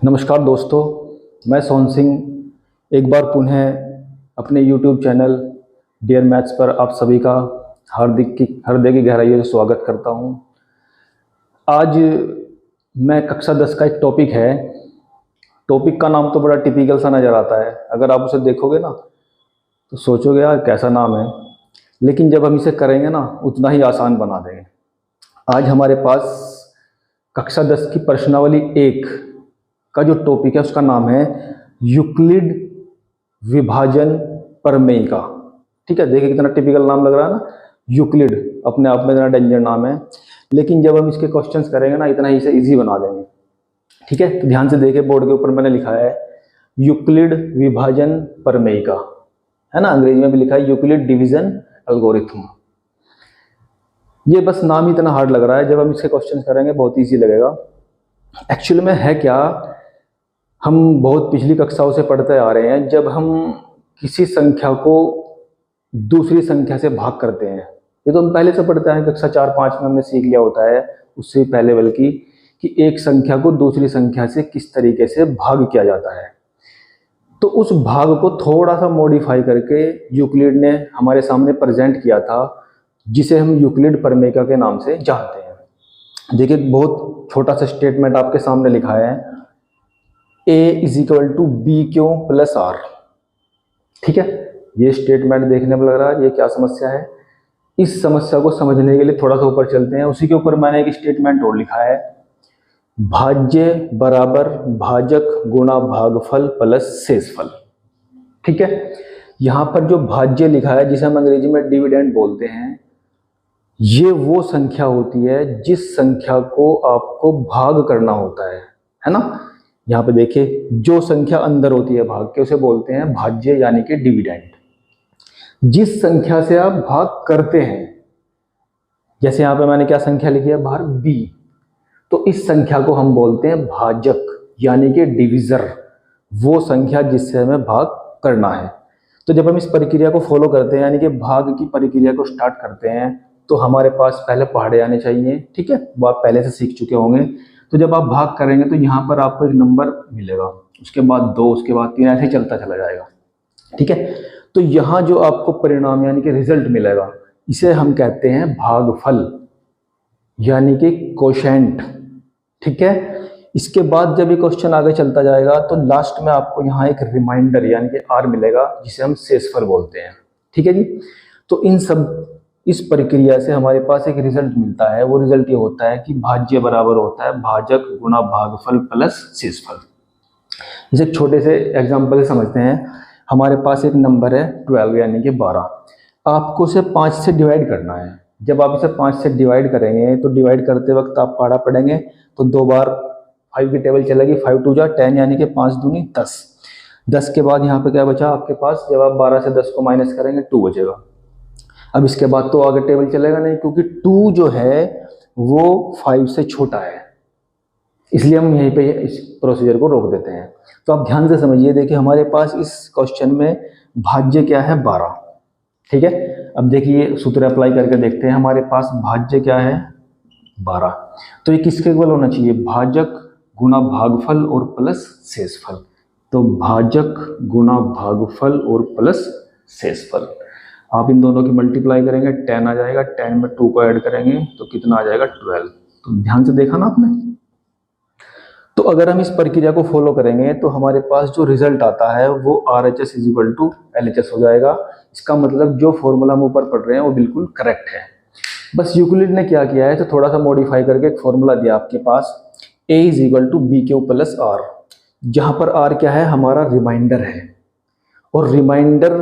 नमस्कार दोस्तों, मैं सोहन सिंह एक बार पुनः अपने YouTube चैनल डियर मैथ्स पर आप सभी का हृदय की गहराइयों से स्वागत करता हूं। आज मैं कक्षा 10 का एक टॉपिक है। टॉपिक का नाम तो बड़ा टिपिकल सा नज़र आता है। अगर आप उसे देखोगे ना तो सोचोगे यार कैसा नाम है, लेकिन जब हम इसे करेंगे ना उतना ही आसान बना देंगे। आज हमारे पास कक्षा 10 की प्रश्नावली 1 का जो टॉपिक है उसका नाम है यूक्लिड विभाजन प्रमेय का। ठीक है, देखिए कितना टिपिकल नाम लग रहा है ना। यूक्लिड अपने आप में इतना डेंजर नाम है, लेकिन जब हम इसके क्वेश्चंस करेंगे ना इतना ही इसे इजी बना देंगे। ठीक है, तो ध्यान से देखिए, बोर्ड के ऊपर मैंने लिखा है यूक्लिड विभाजन प्रमेय का, है ना। अंग्रेजी में भी लिखा है यूक्लिड डिवीजन एल्गोरिथम। ये बस नाम ही इतना हार्ड लग रहा है, जब हम इसके क्वेश्चन करेंगे बहुत ईजी लगेगा। एक्चुअल में है क्या, हम बहुत पिछली कक्षाओं से पढ़ते आ रहे हैं, जब हम किसी संख्या को दूसरी संख्या से भाग करते हैं, ये तो हम पहले से पढ़ते हैं, कक्षा 4-5 में हमने सीख लिया होता है, उससे पहले बल्कि, कि एक संख्या को दूसरी संख्या से किस तरीके से भाग किया जाता है। तो उस भाग को थोड़ा सा मॉडिफाई करके यूक्लिड ने हमारे सामने प्रेजेंट किया था, जिसे हम यूक्लिड प्रमेय के नाम से जानते हैं। देखिए, बहुत छोटा सा स्टेटमेंट आपके सामने लिखा है, a = b³ + r। ठीक है, ये स्टेटमेंट देखने में लग रहा है ये क्या समस्या है। इस समस्या को समझने के लिए थोड़ा सा ऊपर चलते हैं। उसी के ऊपर मैंने एक स्टेटमेंट और लिखा है, भाज्य बराबर भाजक गुणा भागफल प्लस शेषफल। ठीक है, यहाँ पर जो भाज्य लिखा है, जिसे हम अंग्रेजी में डिविडेंड बोलते हैं, ये वो संख्या होती है जिस संख्या को आपको भाग करना होता है ना। यहाँ पे देखिए, जो संख्या अंदर होती है भाग के उसे बोलते हैं भाज्य यानी कि डिविडेंड। जिस संख्या से आप भाग करते हैं, जैसे यहाँ पे मैंने क्या संख्या लिखी है बाहर, b, तो इस संख्या को हम बोलते हैं भाजक यानी कि डिविजर, वो संख्या जिससे हमें भाग करना है। तो जब हम इस प्रक्रिया को फॉलो करते हैं, यानी कि भाग की प्रक्रिया को स्टार्ट करते हैं, तो हमारे पास पहले पहाड़े आने चाहिए। ठीक है, वो आप पहले से सीख चुके होंगे। तो जब आप भाग करेंगे तो यहाँ पर आपको एक नंबर मिलेगा, उसके बाद 2, उसके बाद 3, ऐसे चलता चला जाएगा। ठीक है, तो यहाँ जो आपको परिणाम यानी कि रिजल्ट मिलेगा, इसे हम कहते हैं भागफल यानी कि कोशेंट। ठीक है, इसके बाद जब ये क्वेश्चन आगे चलता जाएगा तो लास्ट में आपको यहाँ एक रिमाइंडर यानी कि r मिलेगा, जिसे हम शेषफल बोलते हैं। ठीक है जी, तो इस प्रक्रिया से हमारे पास एक रिजल्ट मिलता है। वो रिजल्ट ये होता है कि भाज्य बराबर होता है भाजक गुणा भागफल प्लस शेषफल। इसे एक छोटे से एग्जांपल से समझते हैं। हमारे पास एक नंबर है 12 यानी कि 12, आपको इसे 5 से डिवाइड करना है। जब आप इसे 5 से डिवाइड करेंगे तो डिवाइड करते वक्त आप पहाड़ा पढ़ेंगे तो 2 बार 5 की टेबल चलेगी, 5 × 2 = 10 यानी कि 5 दूनी 10। 10 के बाद यहाँ पे क्या बचा आपके पास, जब आप 12 से 10 को माइनस करेंगे 2 बचेगा। अब इसके बाद तो आगे टेबल चलेगा नहीं, क्योंकि 2 जो है वो 5 से छोटा है, इसलिए हम यहीं पे इस प्रोसीजर को रोक देते हैं। तो आप ध्यान से समझिए, देखिए हमारे पास इस क्वेश्चन में भाज्य क्या है 12। ठीक है, अब देखिए सूत्र अप्लाई करके देखते हैं। हमारे पास भाज्य क्या है 12, तो ये किसके इक्वल होना चाहिए, भाजक गुणा भागफल और प्लस शेषफल। तो भाजक गुणा भागफल और प्लस शेषफल, आप इन दोनों की मल्टीप्लाई करेंगे 10 आ जाएगा, 10 में 2 को ऐड करेंगे तो कितना आ जाएगा 12। तो ध्यान से देखा ना आपने। तो अगर हम इस प्रक्रिया को फॉलो करेंगे तो हमारे पास जो रिजल्ट आता है वो RHS = LHS हो जाएगा। इसका मतलब जो फॉर्मूला हम ऊपर पढ़ रहे हैं वो बिल्कुल करेक्ट है। बस यूक्लिड ने क्या किया है, तो थोड़ा सा मॉडिफाई करके एक फॉर्मूला दिया आपके पास्, a = b³ + r, जहां पर r क्या है, हमारा रिमाइंडर है। और रिमाइंडर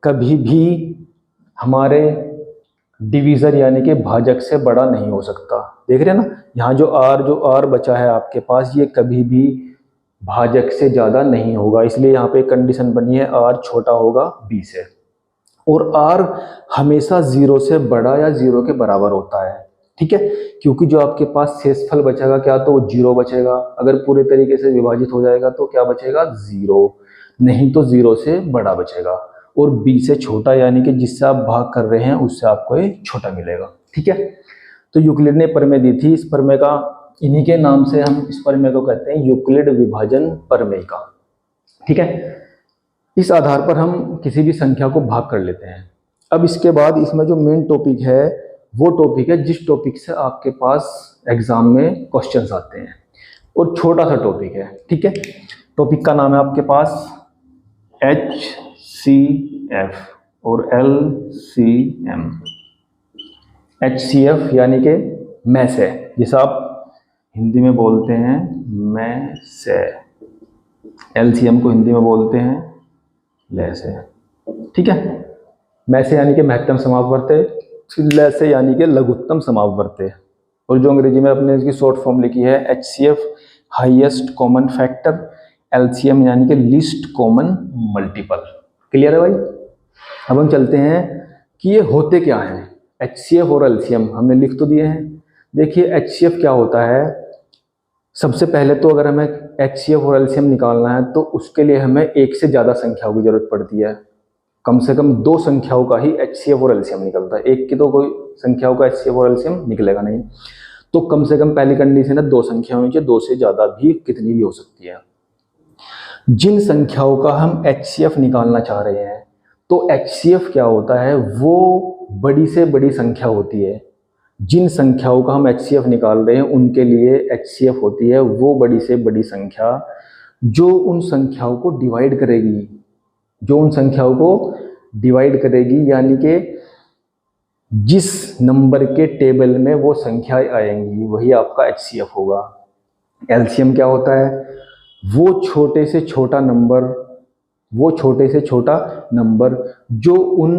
कभी भी हमारे डिवीजर यानी कि भाजक से बड़ा नहीं हो सकता। देख रहे हैं ना, यहाँ जो r बचा है आपके पास, ये कभी भी भाजक से ज़्यादा नहीं होगा। इसलिए यहाँ पे कंडीशन बनी है r छोटा होगा b से, और r हमेशा 0 से बड़ा या 0 के बराबर होता है। ठीक है, क्योंकि जो आपके पास शेषफल बचेगा क्या, तो वो 0 बचेगा। अगर पूरे तरीके से विभाजित हो जाएगा तो क्या बचेगा 0, नहीं तो 0 से बड़ा बचेगा। और b से छोटा यानी कि जिससे आप भाग कर रहे हैं उससे आपको ये छोटा मिलेगा। ठीक है, तो यूक्लिड ने प्रमेय दी थी। इस प्रमेय का इन्हीं के नाम से हम इस प्रमेय को कहते हैं यूक्लिड विभाजन प्रमेय का। ठीक है, इस आधार पर हम किसी भी संख्या को भाग कर लेते हैं। अब इसके बाद इसमें जो मेन टॉपिक है वो टॉपिक है जिस टॉपिक से आपके पास एग्जाम में क्वेश्चंस आते हैं, और छोटा सा टॉपिक है। ठीक है, टॉपिक का नाम है आपके पास HCF और LCM। HCF यानी कि मैं से, जिसे आप हिंदी में बोलते हैं मैं से। LCM को हिंदी में बोलते हैं ले से। ठीक है, मैं से यानी कि महत्तम समापवर्ती, ले से यानी कि लघुत्तम समापवर्ती, और जो अंग्रेजी में अपने इसकी शॉर्ट फॉर्म लिखी है HCF highest common factor, LCM यानी कि लीस्ट कॉमन मल्टीपल। क्लियर है भाई? अब हम चलते हैं कि ये होते क्या हैं। HCF और LCM हमने लिख तो दिए हैं। देखिए HCF क्या होता है। सबसे पहले तो अगर हमें HCF और LCM निकालना है तो उसके लिए हमें एक से ज़्यादा संख्याओं की जरूरत पड़ती है। कम से कम दो संख्याओं का ही HCF और LCM निकलता है, एक की तो कोई संख्याओं का HCF और LCM निकलेगा नहीं। तो कम से कम पहली कंडीशन है दो संख्या होनी चाहिए, दो से ज़्यादा भी कितनी भी हो सकती है। जिन संख्याओं का हम HCF निकालना चाह रहे हैं तो HCF क्या होता है, वो बड़ी से बड़ी संख्या होती है। जिन संख्याओं का हम HCF निकाल रहे हैं उनके लिए HCF होती है वो बड़ी से बड़ी संख्या जो उन संख्याओं को डिवाइड करेगी, जो उन संख्याओं को डिवाइड करेगी, यानी कि जिस नंबर के टेबल में वो संख्याएं आएंगी वही आपका HCF होगा। LCM क्या होता है, वो छोटे से छोटा नंबर जो उन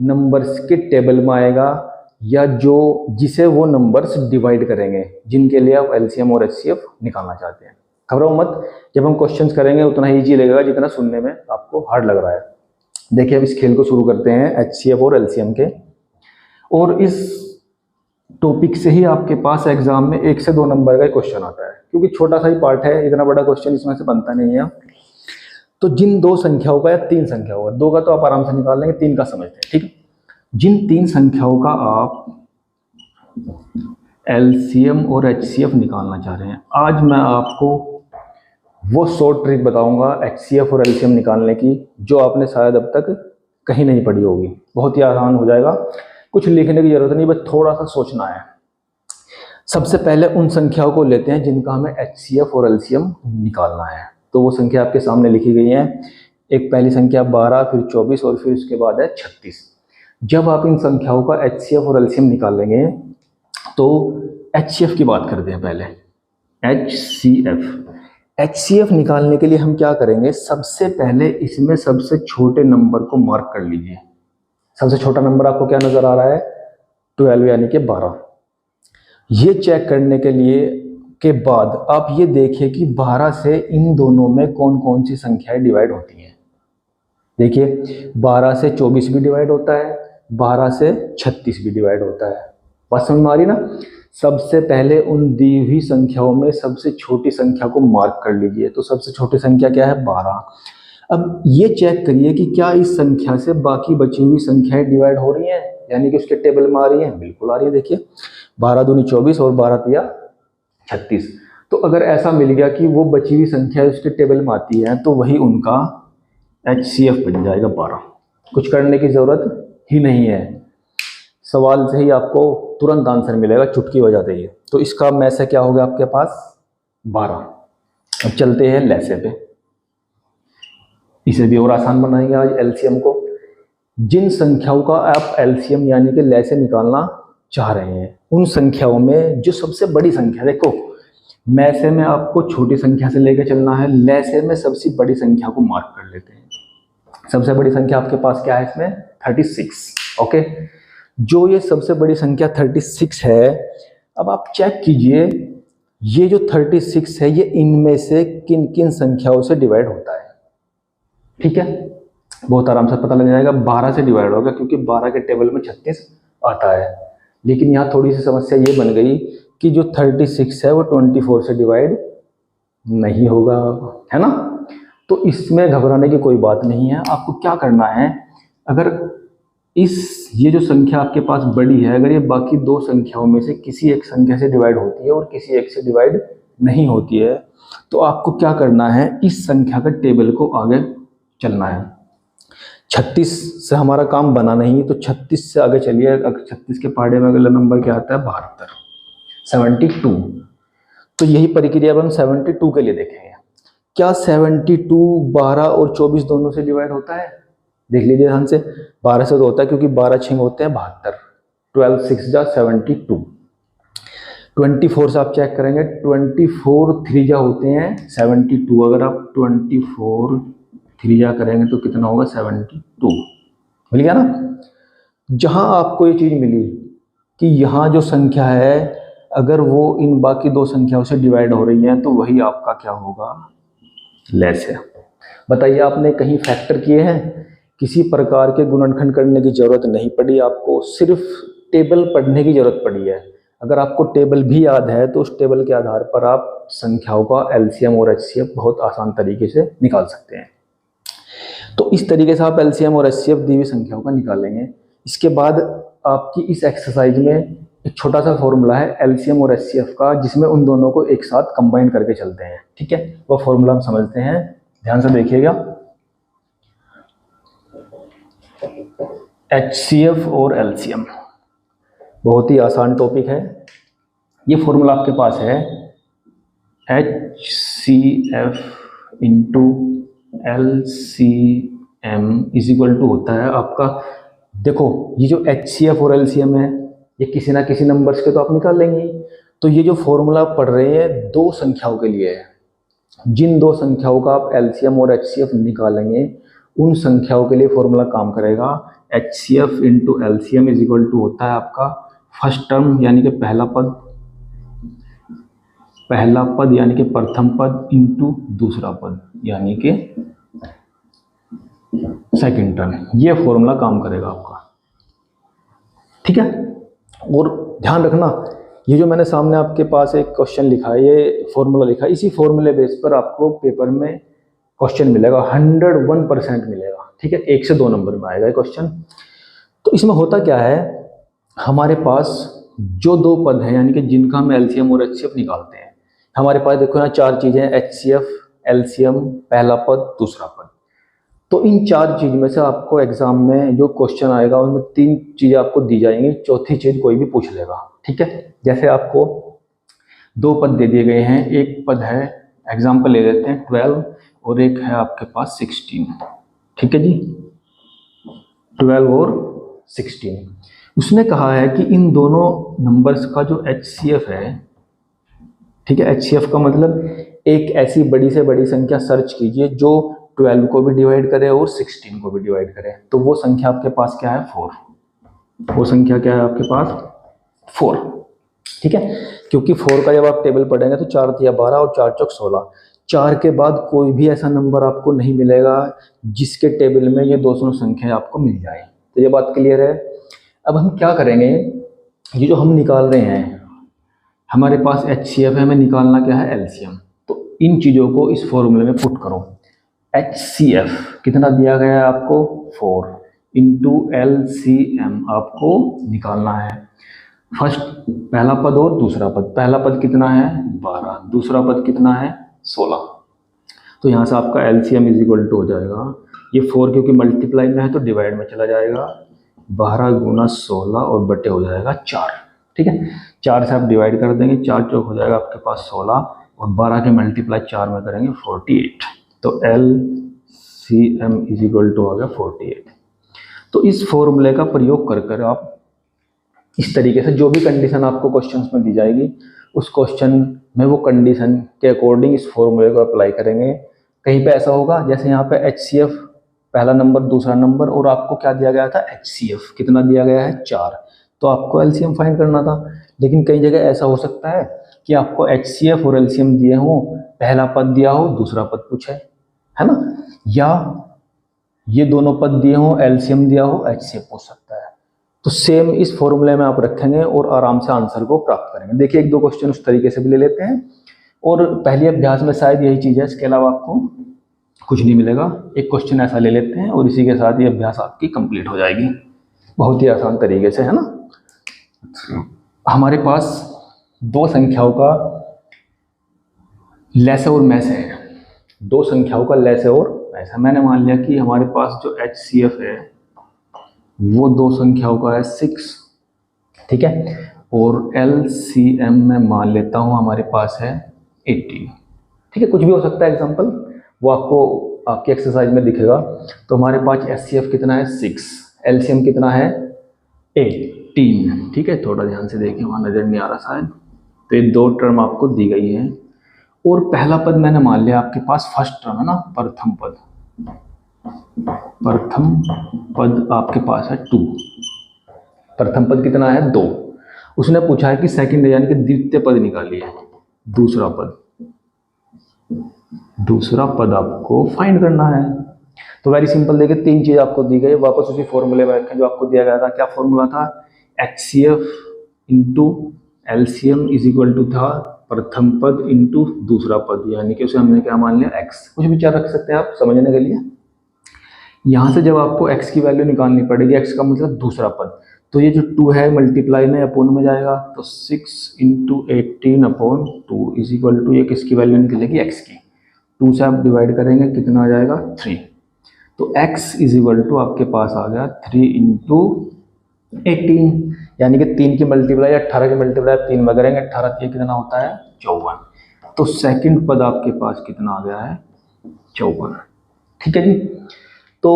नंबर्स के टेबल में आएगा या जिसे वो नंबर्स डिवाइड करेंगे, जिनके लिए आप LCM और HCF निकालना चाहते हैं। घबराओ मत, जब हम क्वेश्चंस करेंगे उतना ईजी लगेगा जितना सुनने में आपको हार्ड लग रहा है। देखिए अब इस खेल को शुरू करते हैं HCF और LCM के, और इस टॉपिक से ही आपके पास एग्जाम में 1 से 2 नंबर का क्वेश्चन आता है, क्योंकि छोटा सा ही पार्ट है, इतना बड़ा क्वेश्चन इसमें से बनता नहीं है। तो जिन दो संख्याओं का या तीन संख्याओं का, दो का तो आप आराम से निकाल लेंगे, तीन का समझते हैं। ठीक है, जिन तीन संख्याओं का आप LCM और HCF निकालना चाह रहे हैं, आज मैं आपको वो शॉर्ट ट्रिक बताऊंगा HCF और LCM निकालने की जो आपने शायद अब तक कहीं नहीं पढ़ी होगी। बहुत ही आसान हो जाएगा, कुछ लिखने की जरूरत नहीं, बस थोड़ा सा सोचना है। सबसे पहले उन संख्याओं को लेते हैं जिनका हमें HCF और LCM निकालना है। तो वो संख्या आपके सामने लिखी गई है। एक पहली संख्या 12, फिर 24 और फिर उसके बाद है 36। जब आप इन संख्याओं का HCF और LCM निकालेंगे तो HCF की बात करते हैं पहले। HCF निकालने के लिए हम क्या करेंगे, सबसे पहले इसमें सबसे छोटे नंबर को मार्क कर लीजिए। सबसे छोटा नंबर आपको क्या नजर आ रहा है, 12 यानी कि 12। ये चेक करने के बाद आप ये देखिए कि 12 से इन दोनों में कौन कौन सी संख्याएं डिवाइड होती हैं। देखिए 12 से 24 भी डिवाइड होता है, 12 से 36 भी डिवाइड होता है। बात समझ में आ रही ना? सबसे पहले उन दी हुई संख्याओं में सबसे छोटी संख्या को मार्क कर लीजिए। तो सबसे छोटी संख्या क्या है, 12। अब ये चेक करिए कि क्या इस संख्या से बाकी बची हुई संख्याएं डिवाइड हो रही हैं, यानी कि उसके टेबल में आ रही हैं। बिल्कुल आ रही है। देखिए 12 दूनी 24 और 12 तिया 36। तो अगर ऐसा मिल गया कि वो बची हुई संख्या उसके टेबल में आती है तो वही उनका HCF बन जाएगा 12। कुछ करने की जरूरत ही नहीं है, सवाल से ही आपको तुरंत आंसर मिलेगा, चुटकी हो जाती है। तो इसका में से क्या होगा आपके पास, 12। अब चलते हैं लैसे पे, इसे भी और आसान बनाएंगे आज LCM को। जिन संख्याओं का आप LCM यानी कि लैसे निकालना चाह रहे हैं उन संख्याओं में जो सबसे बड़ी संख्या, देखो मैसे में आपको छोटी संख्या से लेकर चलना है, लैसे में सबसे बड़ी संख्या को मार्क कर लेते हैं। सबसे बड़ी संख्या आपके पास क्या है इसमें, 36। ओके, जो ये सबसे बड़ी संख्या 36 है, अब आप चेक कीजिए ये जो 36 है ये इनमें से किन किन संख्याओं से डिवाइड होता है। ठीक है, बहुत आराम से पता लग जाएगा। 12 से डिवाइड होगा क्योंकि 12 के टेबल में 36 आता है। लेकिन यहाँ थोड़ी सी समस्या ये बन गई कि जो 36 है वो 24 से डिवाइड नहीं होगा, है ना? तो इसमें घबराने की कोई बात नहीं है। आपको क्या करना है, अगर ये जो संख्या आपके पास बड़ी है, अगर ये बाकी दो संख्याओं में से किसी एक संख्या से डिवाइड होती है और किसी एक से डिवाइड नहीं होती है, तो आपको क्या करना है, इस संख्या का टेबल को आगे चलना है। 36 से हमारा काम बना नहीं, तो 36 से आगे चलिए। अगर 36 के पहाड़े में अगला नंबर क्या आता है, 72, 72। तो यही प्रक्रिया अब हम 72 के लिए देखेंगे। क्या 72 12 और 24 दोनों से डिवाइड होता है? देख लीजिए ध्यान से। 12 से तो होता है, क्योंकि 12 6 होते हैं 72, 12 6 जा 72। 24 से आप चेक करेंगे, 24 3 जा होते हैं 72। अगर आप 24 3 जा करेंगे तो कितना होगा, 72। मिल गया ना। जहां आपको ये चीज मिली कि यहाँ जो संख्या है, अगर वो इन बाकी दो संख्याओं से डिवाइड हो रही है, तो वही आपका क्या होगा, लेस है। बताइए, आपने कहीं फैक्टर किए हैं? किसी प्रकार के गुणनखंड करने की जरूरत नहीं पड़ी आपको, सिर्फ टेबल पढ़ने की जरूरत पड़ी है। अगर आपको टेबल भी याद है तो उस टेबल के आधार पर आप संख्याओं का एलसीएम और एचसीएफ बहुत आसान तरीके से निकाल सकते हैं। तो इस तरीके से आप एलसीएम और एचसीएफ दी हुई संख्याओं का निकालेंगे। इसके बाद आपकी इस एक्सरसाइज में एक छोटा सा फॉर्मूला है एलसीएम और एचसीएफ का, जिसमें उन दोनों को एक साथ कंबाइन करके चलते हैं। ठीक है, वो फॉर्मूला हम समझते हैं, ध्यान से देखिएगा। एचसीएफ और एलसीएम बहुत ही आसान टॉपिक है। ये फॉर्मूला आपके पास है, HCF into LCM is equal to होता है आपका, देखो ये जो HCF और LCM है, ये किसी ना किसी नंबर्स के तो आप निकाल लेंगे। तो ये जो फॉर्मूला आप पढ़ रहे हैं दो संख्याओं के लिए है। जिन दो संख्याओं का आप LCM और HCF निकालेंगे, उन संख्याओं के लिए फॉर्मूला काम करेगा। HCF into LCM is equal to होता है आपका फर्स्ट टर्म यानी कि पहला पद यानी कि प्रथम पद इंटू दूसरा पद यानी कि सेकंड टर्म। ये फॉर्मूला काम करेगा आपका। ठीक है, और ध्यान रखना, ये जो मैंने सामने आपके पास एक क्वेश्चन लिखा है, ये फॉर्मूला लिखा है, इसी फॉर्मूले बेस पर आपको पेपर में क्वेश्चन मिलेगा, 101% मिलेगा। ठीक है, 1 से 2 नंबर में आएगा ये क्वेश्चन। तो इसमें होता क्या है, हमारे पास जो दो पद हैं यानी कि जिनका हम एलसीएम और एचसीएफ निकालते हैं, हमारे पास देखो यहाँ 4 चीजें हैं, एचसीएफ, एलसीएम, पहला पद, दूसरा पद। तो इन 4 चीज में से आपको एग्जाम में जो क्वेश्चन आएगा उनमें 3 चीजें आपको दी जाएंगी, चौथी चीज कोई भी पूछ लेगा। ठीक है, जैसे आपको 2 पद दे दिए गए हैं, एक पद है एग्जाम्पल ले लेते हैं 12 और एक है आपके पास 16। ठीक है जी, 12 और 16। उसने कहा है कि इन दोनों नंबर्स का जो HCF है, ठीक है, HCF का मतलब एक ऐसी बड़ी से बड़ी संख्या सर्च कीजिए जो 12 को भी डिवाइड करे और 16 को भी डिवाइड करे। तो वो संख्या आपके पास क्या है, 4। वो संख्या क्या है आपके पास, 4। ठीक है, क्योंकि 4 का जब आप टेबल पढ़ेंगे तो 4 तिया 12 और 4 चौक 16। 4 के बाद कोई भी ऐसा नंबर आपको नहीं मिलेगा जिसके टेबल में ये दोनों संख्या आपको मिल जाए। तो ये बात क्लियर है। अब हम क्या करेंगे, ये जो हम निकाल रहे हैं, हमारे पास HCF है, हमें निकालना क्या है, LCM। तो इन चीज़ों को इस फॉर्मूले में पुट करो। HCF कितना दिया गया है आपको, 4 इंटू LCM आपको निकालना है फर्स्ट पहला पद और दूसरा पद। पहला पद कितना है, 12, दूसरा पद कितना है, 16। तो यहाँ से आपका LCM इज इक्वल टू हो जाएगा, ये 4 क्योंकि मल्टीप्लाई में है तो डिवाइड में चला जाएगा, 12 गुना 16 और बटे हो जाएगा 4। ठीक है, 4 से आप डिवाइड कर देंगे, 4 चौक हो जाएगा आपके पास 16 और 12 के मल्टीप्लाई 4 में करेंगे 48। तो LCM इज इक्वल टू आ गया 48। तो इस फॉर्मूले का प्रयोग कर आप इस तरीके से जो भी कंडीशन आपको क्वेश्चंस में दी जाएगी, उस क्वेश्चन में वो कंडीशन के अकॉर्डिंग इस फॉर्मूले को अप्लाई करेंगे। कहीं पे ऐसा होगा जैसे यहाँ पे HCF पहला नंबर, दूसरा नंबर, और आपको क्या दिया गया था, HCF कितना दिया गया है, 4, तो आपको LCM फाइंड करना था। लेकिन कई जगह ऐसा हो सकता है कि आपको HCF और LCM दिए हों, पहला पद दिया हो, दूसरा पद पूछे, है ना, या ये दोनों पद दिए हों, LCM दिया हो, HCF पूछ सकता है। तो सेम इस फॉर्मूले में आप रखेंगे और आराम से आंसर को प्राप्त करेंगे। देखिए 1-2 क्वेश्चन उस तरीके से भी ले लेते हैं, और पहले अभ्यास में शायद यही चीज़ है, इसके अलावा आपको कुछ नहीं मिलेगा। एक क्वेश्चन ऐसा ले लेते हैं और इसी के साथ ये अभ्यास आपकी कंप्लीट हो जाएगी। बहुत ही आसान तरीके से, है ना। हमारे पास दो संख्याओं का लैसे और मैसे है, दो संख्याओं का लैसे और मैसे। मैंने मान लिया कि हमारे पास जो HCF है वो दो संख्याओं का है 6, ठीक है, और LCM में मान लेता हूँ हमारे पास है 18, ठीक है। कुछ भी हो सकता है एग्जांपल, वो आपको आपकी एक्सरसाइज में दिखेगा। तो हमारे पास HCF कितना है 6, LCM कितना है 18, ठीक है। थोड़ा ध्यान से देखिए, वहाँ नज़र नहीं आ रहा शायद। तो ये दो टर्म आपको दी गई है, और पहला पद मैंने मान लिया आपके पास फर्स्ट टर्म है ना, प्रथम पद। प्रथम पद आपके पास है 2, प्रथम पद कितना है 2। उसने पूछा है कि सेकंड यानी कि द्वितीय पद निकालिए, दूसरा पद, दूसरा पद आपको फाइंड करना है। तो वेरी सिंपल, देखिए तीन चीज आपको दी गई, वापस उसी फॉर्मूले में रखें जो आपको दिया गया था। क्या फॉर्मूला था? HCF into LCM is equal to था प्रथम पद इंटू दूसरा पद, यानी कि उसे हमने क्या मान लिया x। कुछ विचार रख सकते हैं आप समझने के लिए। यहाँ से जब आपको x की वैल्यू निकालनी पड़ेगी, x का मतलब दूसरा पद, तो ये जो 2 है मल्टीप्लाई में अपोन में जाएगा, तो 6 into 18 upon 2 is equal to, ये किसकी वैल्यू निकलेगी? x की। 2 से आप डिवाइड करेंगे, कितना आ जाएगा? 3। तो x इज इक्वल टू आपके पास आ गया 3 इंटू 18, यानी कि 3 की मल्टीप्लाई 18 की मल्टीप्लाई 3 में करेंगे, 18 ये कितना होता है? 54। तो सेकंड पद आपके पास कितना आ गया है? 54, ठीक है जी। तो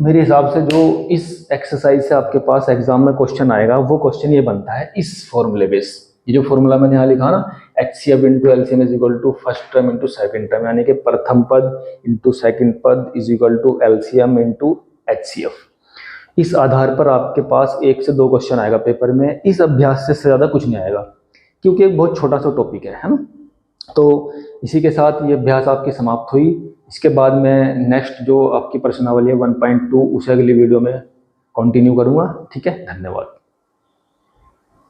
मेरे हिसाब से जो इस एक्सरसाइज से आपके पास एग्जाम में क्वेश्चन आएगा, वो क्वेश्चन ये बनता है इस फॉर्मूले बेस। ये जो फॉर्मूला मैंने यहाँ लिखा ना, HCF into LCM is equal to first term into second term, यानी कि प्रथम पद इंटू सेकंड पद is equal to LCM into HCF। इस आधार पर आपके पास 1 से 2 क्वेश्चन आएगा पेपर में। इस अभ्यास से ज्यादा कुछ नहीं आएगा, क्योंकि एक बहुत छोटा सा टॉपिक है ना। तो इसी के साथ ये अभ्यास आपकी समाप्त हुई। इसके बाद मैं नेक्स्ट जो आपकी प्रश्नावली है 1.2 उसे अगली वीडियो में कंटिन्यू करूँगा, ठीक है। धन्यवाद।